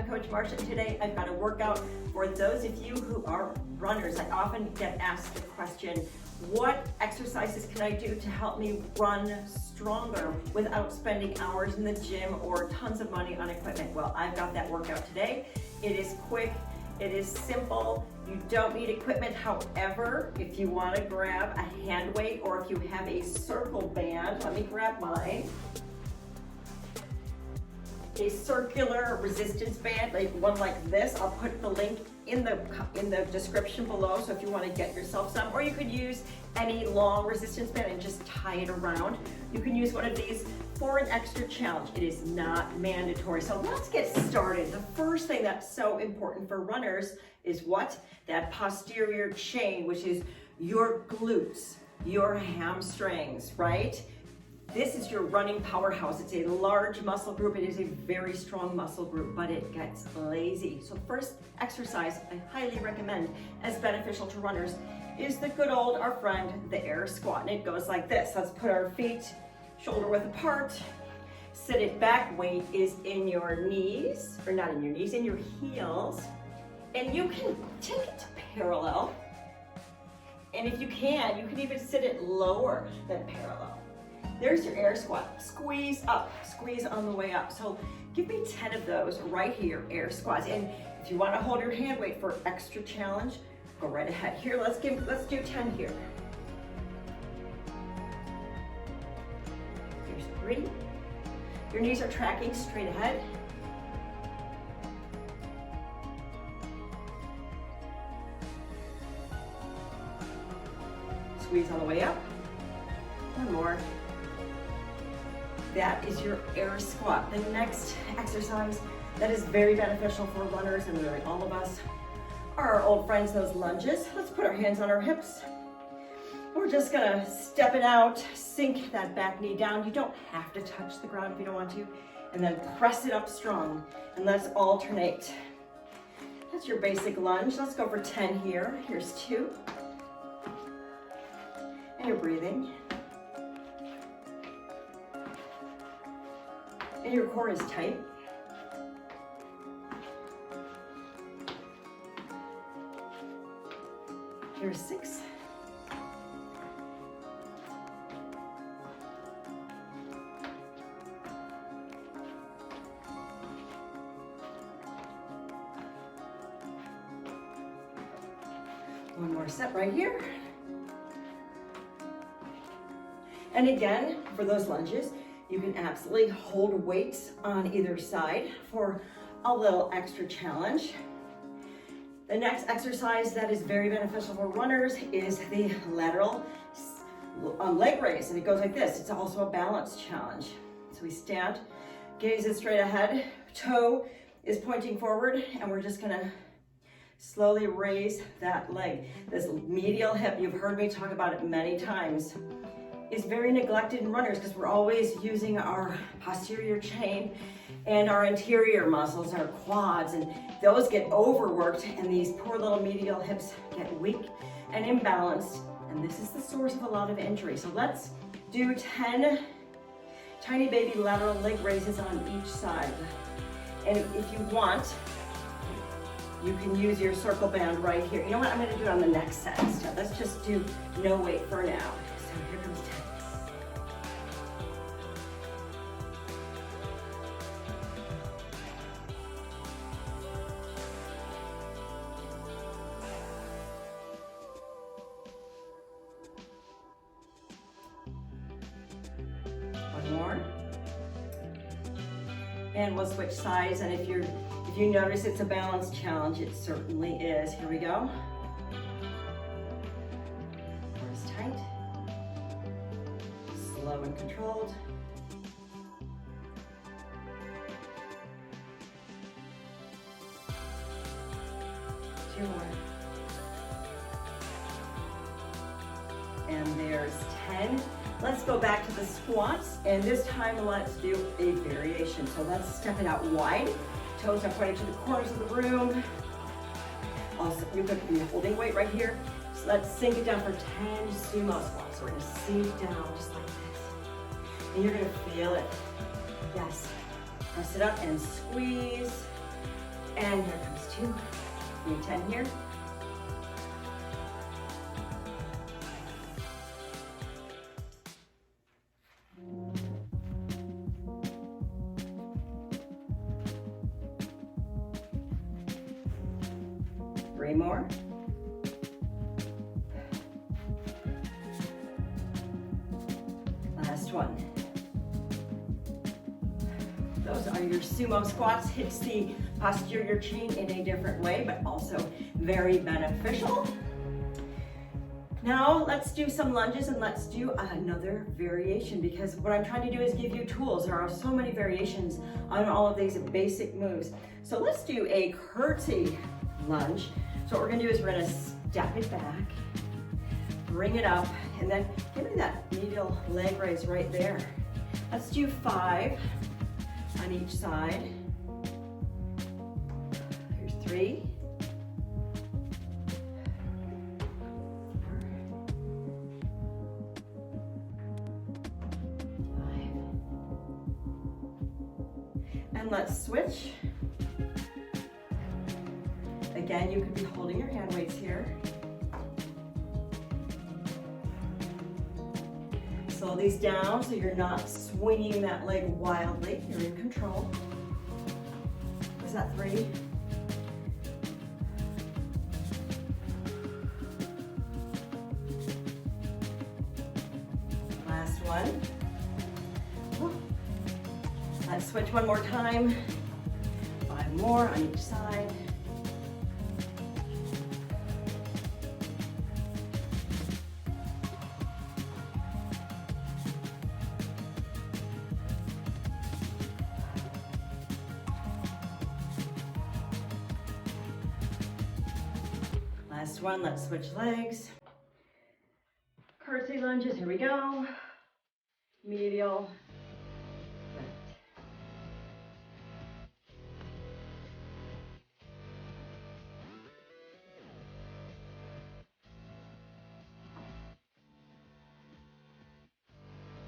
I'm Coach Marsha, and today I've got a workout for those of you who are runners. I often get asked the question, what exercises can I do to help me run stronger without spending hours in the gym or tons of money on equipment? Well, I've got that workout today. It is quick, it is simple, you don't need equipment. However, if you want to grab a hand weight or if you have a circle band, let me grab mine. A circular resistance band, like one like this. I'll put the link in the description below, so if you want to get yourself some, or you could use any long resistance band and just tie it around. You can use one of these for an extra challenge. It is not mandatory. So let's get started. The first thing that's so important for runners is what? That posterior chain, which is your glutes, your hamstrings, right? This is your running powerhouse. It's a large muscle group. It is a very strong muscle group, but it gets lazy. So the first exercise I highly recommend as beneficial to runners is the good old, our friend, the air squat. And it goes like this. Let's put our feet shoulder width apart, sit it back. Weight is in your knees, or not in your knees, in your heels. And you can take it to parallel. And if you can even sit it lower than parallel. There's your air squat. Squeeze up, squeeze on the way up. So give me 10 of those right here, air squats. And if you want to hold your hand weight for extra challenge, go right ahead. Here, let's do 10 here. Here's 3. Your knees are tracking straight ahead. Squeeze on the way up. One more. That is your air squat. The next exercise that is very beneficial for runners and really all of us are our old friends, those lunges. Let's put our hands on our hips. We're just gonna step it out, sink that back knee down. You don't have to touch the ground if you don't want to. And then press it up strong. And let's alternate. That's your basic lunge. Let's go for 10 here. Here's 2. And you're breathing. And your core is tight. Here's 6. One more set right here. And again, for those lunges, you can absolutely hold weights on either side for a little extra challenge. The next exercise that is very beneficial for runners is the lateral leg raise, and it goes like this. It's also a balance challenge. So we stand, gaze is straight ahead, toe is pointing forward, and we're just gonna slowly raise that leg. This medial hip, you've heard me talk about it many times, is very neglected in runners because we're always using our posterior chain and our anterior muscles, our quads, and those get overworked, and these poor little medial hips get weak and imbalanced, and this is the source of a lot of injury. So let's do 10 tiny baby lateral leg raises on each side. And if you want, you can use your circle band right here. You know what, I'm gonna do it on the next set instead. Let's just do no weight for now. So here comes 10. More, and we'll switch sides. And if you notice it's a balance challenge, it certainly is. Here we go. Core is tight, slow and controlled. Two more, and there's 10. Let's go back to the squats, and this time let's do a variation. So let's step it out wide. Toes are pointing to the corners of the room. Also, you could be holding weight right here. So let's sink it down for 10 sumo squats. So we're gonna sink down just like this. And you're gonna feel it. Yes. Press it up and squeeze. And here comes 2. Need 10 here. Three more. Last one. Those are your sumo squats. Hits the posterior chain in a different way, but also very beneficial. Now let's do some lunges and let's do another variation, because what I'm trying to do is give you tools. There are so many variations on all of these basic moves. So let's do a curtsy lunge. So what we're gonna do is we're gonna step it back, bring it up, and then give me that medial leg raise right there. Let's do 5 on each side. Here's 3. 5. And let's switch. Again, you could be holding your hand weights here. Slow these down so you're not swinging that leg wildly. You're in control. Is that 3? Last one. Let's switch one more time. 5 more on each side. Last one, let's switch legs. Curtsy lunges, here we go. Medial, left.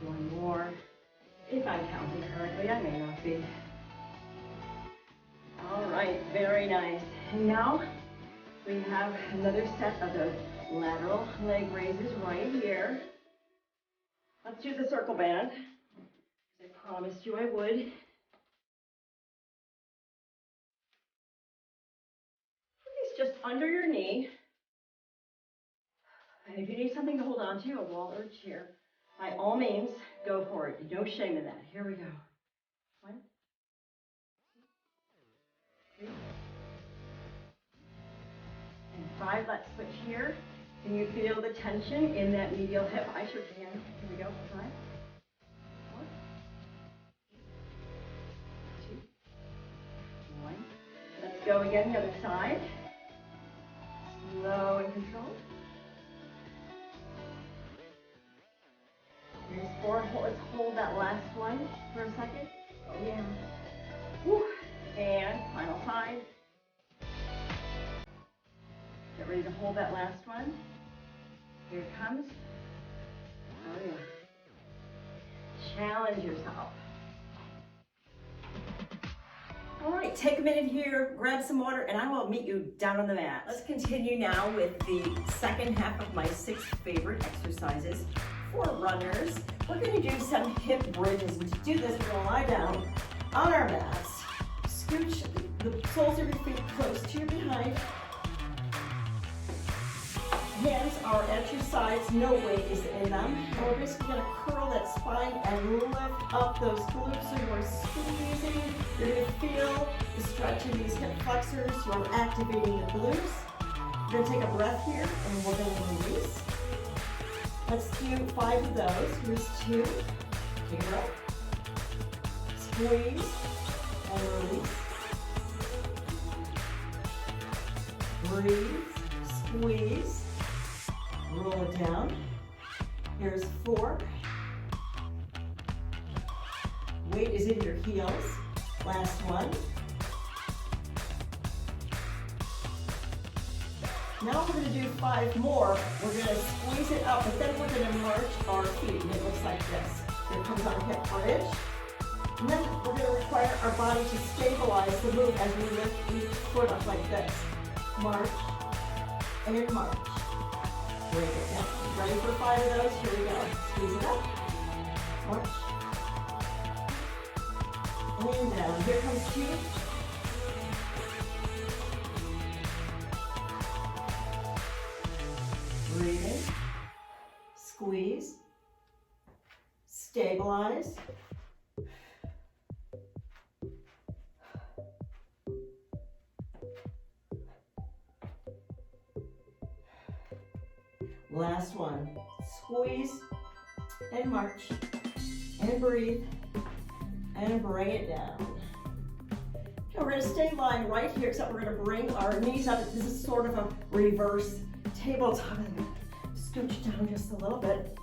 One more. If I'm counting correctly, I may not be. All right, very nice. And now, we have another set of those lateral leg raises right here. Let's do the circle band. I promised you I would. Put these just under your knee. And if you need something to hold on to, a wall or a chair, by all means, go for it. No shame in that. Here we go. 1, 2, 3. And 5, let's switch here. Can you feel the tension in that medial hip? I sure can. Here we go. 5, 4, 2, 1. Let's go again, the other side. Slow and controlled. Here's 4. Let's hold that last one for a second. Oh yeah. Woo. And final side. Get ready to hold that last one. Here it comes. Oh yeah. Challenge yourself. All right, take a minute here, grab some water, and I will meet you down on the mat. Let's continue now with the second half of my 6 favorite exercises for runners. We're gonna do some hip bridges, and to do this, we're gonna lie down on our mats. Scooch the soles of your feet close to your behind. Hands are at your sides, no weight is in them. And we're basically going to curl that spine and lift up those glutes. So you're squeezing, you're going to feel the stretch in these hip flexors. You're activating the glutes. You're going to take a breath here and we're going to release. Let's do 5 of those. Here's 2. Take a breath. Squeeze and release. Breathe, squeeze. Roll it down. Here's 4. Weight is in your heels. Last one. Now we're going to do 5 more. We're going to squeeze it up, but then we're going to march our feet. And it looks like this. Here comes our hip bridge. And then we're going to require our body to stabilize the move as we lift each foot up like this. March and march. Break it down. Ready for 5 of those? Here we go. Squeeze it up. March. And down. Here comes 2. Breathe in. Squeeze. Stabilize. Last one. Squeeze and march and breathe and bring it down. Okay, we're going to stay lying right here, except we're going to bring our knees up. This is sort of a reverse tabletop. Scooch down just a little bit.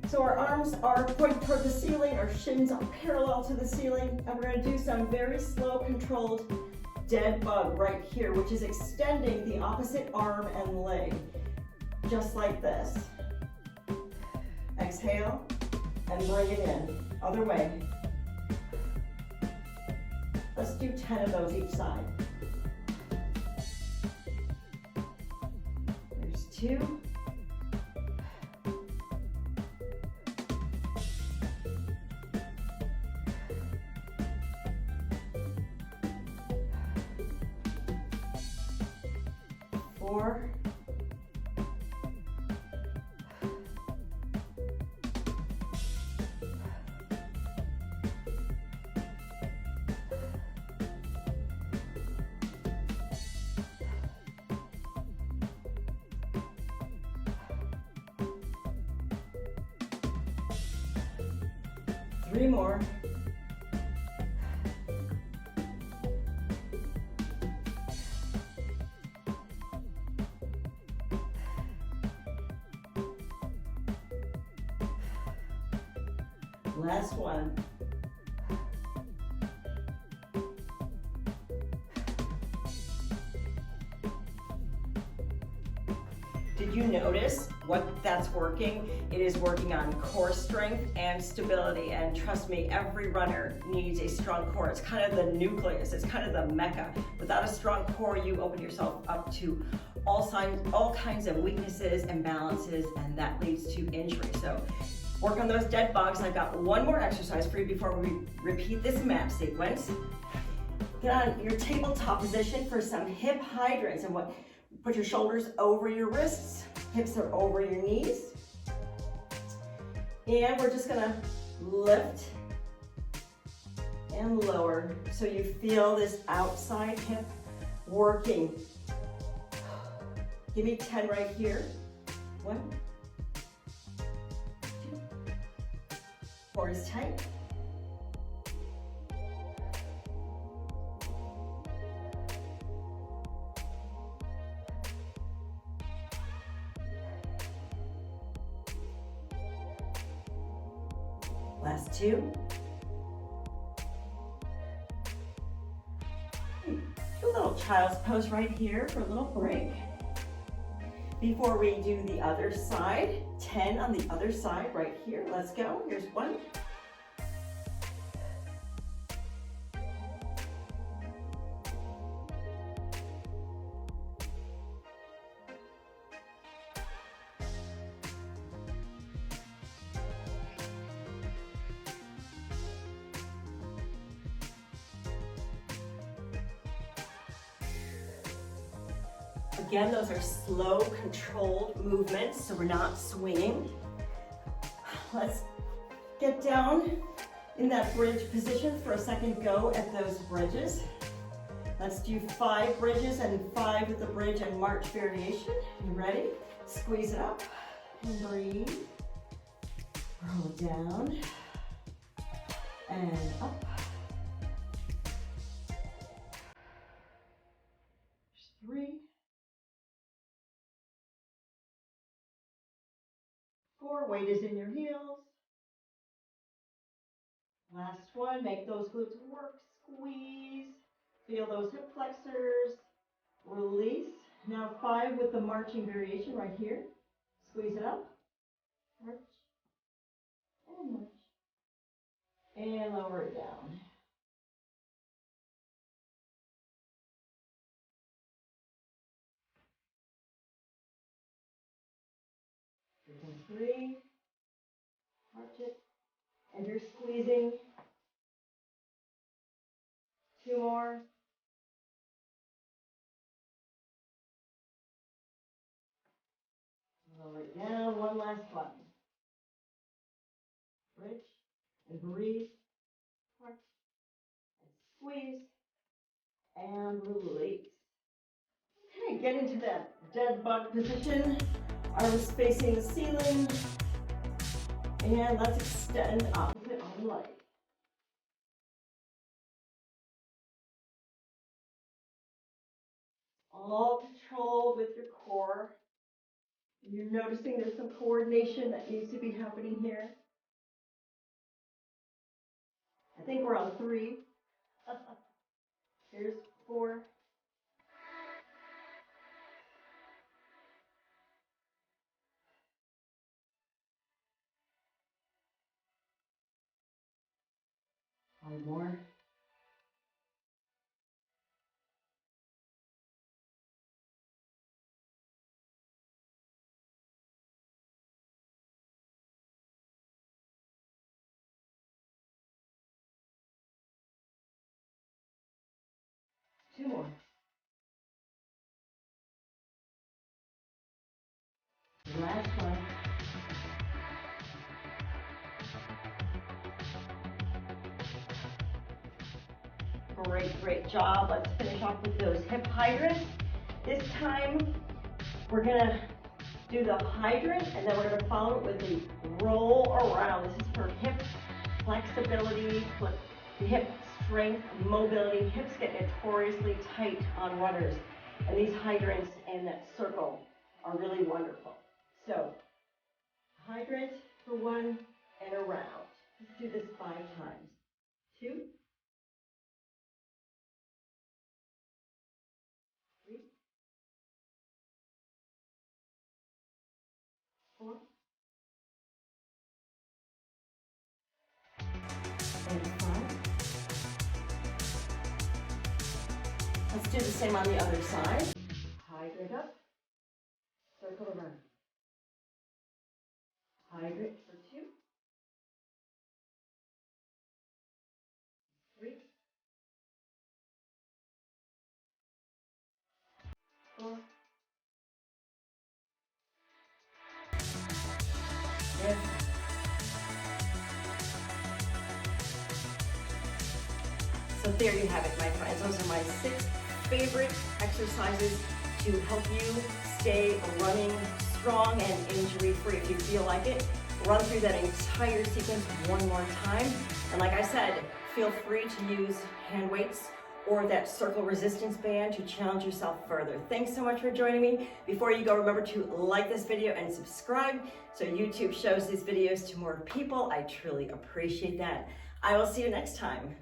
So our arms are pointed toward the ceiling, our shins are parallel to the ceiling, and we're going to do some very slow, controlled dead bug right here, which is extending the opposite arm and leg, just like this. Exhale and bring it in. Other way. Let's do 10 of those each side. There's 2. 4. 3 more. Last one. Did you notice what that's working? It is working on core strength and stability, and trust me, every runner needs a strong core. It's kind of the nucleus, it's kind of the mecca. Without a strong core, you open yourself up to all kinds of weaknesses and imbalances, and that leads to injury. So work on those dead bugs. I've got one more exercise for you before we repeat this map sequence. Get on your tabletop position for some hip hydrants, and put your shoulders over your wrists, hips are over your knees. And we're just gonna lift and lower so you feel this outside hip working. Give me 10 right here. 1, 2, core is tight. Last 2. Do a little child's pose right here for a little break. Before we do the other side, 10 on the other side right here. Let's go. Here's 1. Again, those are slow, controlled movements, so we're not swinging. Let's get down in that bridge position for a second go at those bridges. Let's do 5 bridges and 5 with the bridge and march variation. You ready? Squeeze it up and breathe. Roll down and up. 3. 4, weight is in your heels. Last one, make those glutes work, squeeze. Feel those hip flexors, release. Now 5 with the marching variation right here. Squeeze it up, march, and march. And lower it down. 3, arch it, and you're squeezing. 2 more. Lower it down, one last one. Bridge and breathe, arch, and squeeze, and release. Okay, get into that dead bug position. Arms facing the ceiling. And let's extend opposite arm leg. All control with your core. You're noticing there's some coordination that needs to be happening here. I think we're on 3. Here's 4. 5 more. 2 more. Last one. Great job. Let's finish off with those hip hydrants. This time, we're gonna do the hydrant, and then we're gonna follow it with the roll around. This is for hip flexibility, hip strength, mobility. Hips get notoriously tight on runners, and these hydrants and that circle are really wonderful. So, hydrant for 1 and around. Let's do this 5 times. 2, 3, 4, and 5. Let's do the same on the other side. Hydrant up, circle around. Hydrant for 2, 3, 4, and 5. So there you have it, my friends. Those are my 6 favorite exercises to help you stay running strong and injury-free. If you feel like it, run through that entire sequence one more time. And like I said, feel free to use hand weights or that circle resistance band to challenge yourself further. Thanks so much for joining me. Before you go, remember to like this video and subscribe so YouTube shows these videos to more people. I truly appreciate that. I will see you next time.